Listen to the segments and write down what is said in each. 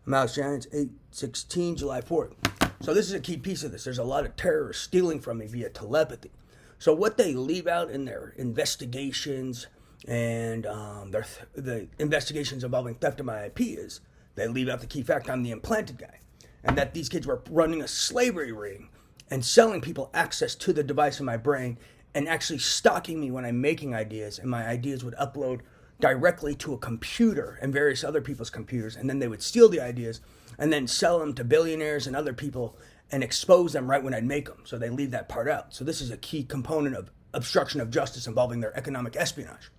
Mouse Giants 8/16, July 4th. So this is a key piece of this. There's a lot of terrorists stealing from me via telepathy. So what they leave out in their investigations and the investigations involving theft of my IP is they leave out the key fact I'm the implanted guy. And that these kids were running a slavery ring and selling people access to the device in my brain and actually stalking me when I'm making ideas, and my ideas would upload directly to a computer and various other people's computers, and then they would steal the ideas and then sell them to billionaires and other people and expose them right when I'd make them. So they leave that part out. So this is a key component of obstruction of justice involving their economic espionage.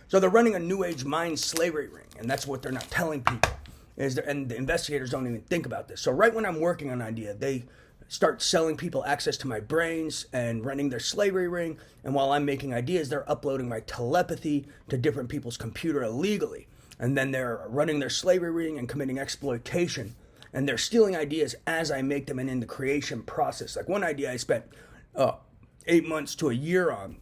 So they're running a new age mind slavery ring, and that's what they're not telling people. And the investigators don't even think about this. So right when I'm working on an idea, they start selling people access to my brains and running their slavery ring. And while I'm making ideas, they're uploading my telepathy to different people's computer illegally. And then they're running their slavery ring and committing exploitation. And they're stealing ideas as I make them and in the creation process. Like one idea I spent 8 months to a year on.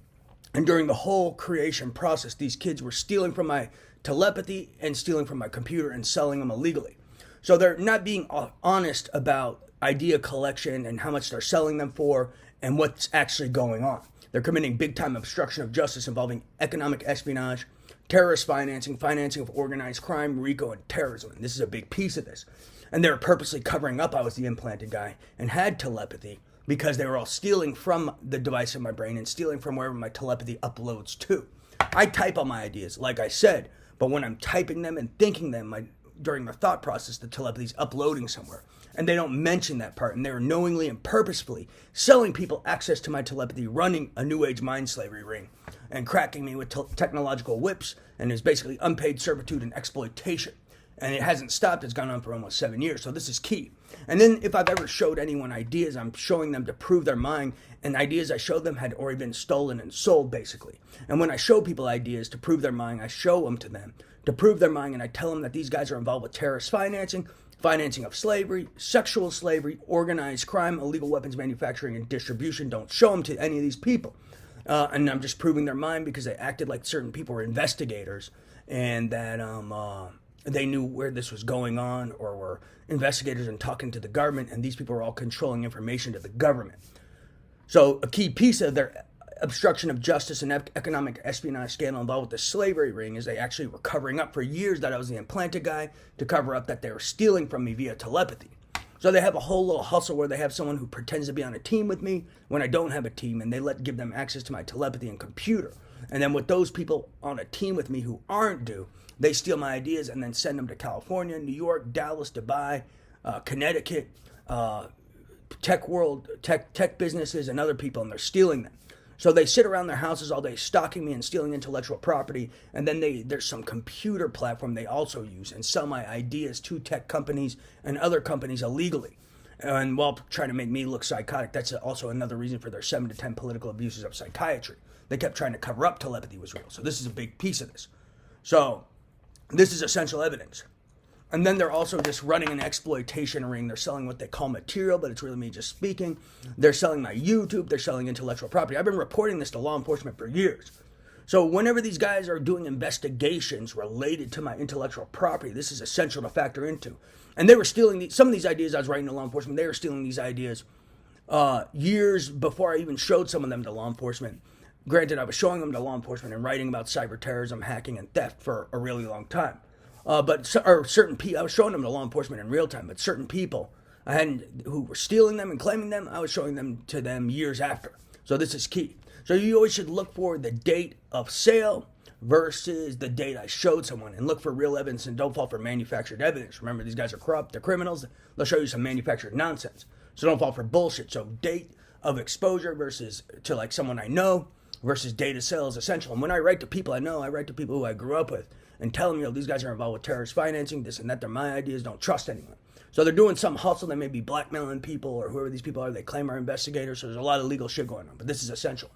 And during the whole creation process, these kids were stealing from my telepathy and stealing from my computer and selling them illegally. So they're not being honest about idea collection and how much they're selling them for and what's actually going on. They're committing big time obstruction of justice involving economic espionage, terrorist financing, financing of organized crime, RICO, and terrorism. And this is a big piece of this. And they're purposely covering up I was the implanted guy and had telepathy because they were all stealing from the device in my brain and stealing from wherever my telepathy uploads to. I type all my ideas, like I said, but when I'm typing them and thinking them, during the thought process, the telepathy's uploading somewhere. And they don't mention that part, and they're knowingly and purposefully selling people access to my telepathy, running a new age mind slavery ring, and cracking me with technological whips, and there's basically unpaid servitude and exploitation. And it hasn't stopped. It's gone on for almost 7 years. So this is key. And then if I've ever showed anyone ideas, I'm showing them to prove their mind. And ideas I showed them had already been stolen and sold, basically. And when I show people ideas to prove their mind, I show them to them to prove their mind. And I tell them that these guys are involved with terrorist financing, financing of slavery, sexual slavery, organized crime, illegal weapons manufacturing, and distribution. Don't show them to any of these people. And I'm just proving their mind because they acted like certain people were investigators and that they knew where this was going on or were investigators and talking to the government, and these people were all controlling information to the government. So a key piece of their obstruction of justice and economic espionage scandal involved with the slavery ring is they actually were covering up for years that I was the implanted guy to cover up that they were stealing from me via telepathy. So they have a whole little hustle where they have someone who pretends to be on a team with me when I don't have a team, and they give them access to my telepathy and computer. And then with those people on a team with me who aren't due, they steal my ideas and then send them to California, New York, Dallas, Dubai, Connecticut, tech businesses, and other people, and they're stealing them. So they sit around their houses all day stalking me and stealing intellectual property, and then there's some computer platform they also use and sell my ideas to tech companies and other companies illegally. And while trying to make me look psychotic, that's also another reason for their 7 to 10 political abuses of psychiatry. They kept trying to cover up telepathy was real. So this is a big piece of this. So this is essential evidence. And then they're also just running an exploitation ring. They're selling what they call material, but it's really me just speaking. They're selling my YouTube. They're selling intellectual property. I've been reporting this to law enforcement for years. So whenever these guys are doing investigations related to my intellectual property, this is essential to factor into. And they were stealing some of these ideas I was writing to law enforcement. They were stealing these ideas years before I even showed some of them to law enforcement. Granted, I was showing them to law enforcement and writing about cyber terrorism, hacking, and theft for a really long time. Certain people, I was showing them to law enforcement in real time, but certain people who were stealing them and claiming them, I was showing them to them years after. So this is key. So you always should look for the date of sale versus the date I showed someone, and look for real evidence and don't fall for manufactured evidence. Remember, these guys are corrupt, they're criminals, they'll show you some manufactured nonsense. So don't fall for bullshit. So date of exposure versus to like someone I know versus date of sale is essential. And when I write to people I know, I write to people who I grew up with and tell them, these guys are involved with terrorist financing, this and that, they're my ideas, don't trust anyone. So they're doing some hustle, they may be blackmailing people or whoever these people are they claim are investigators, so there's a lot of legal shit going on, but this is essential.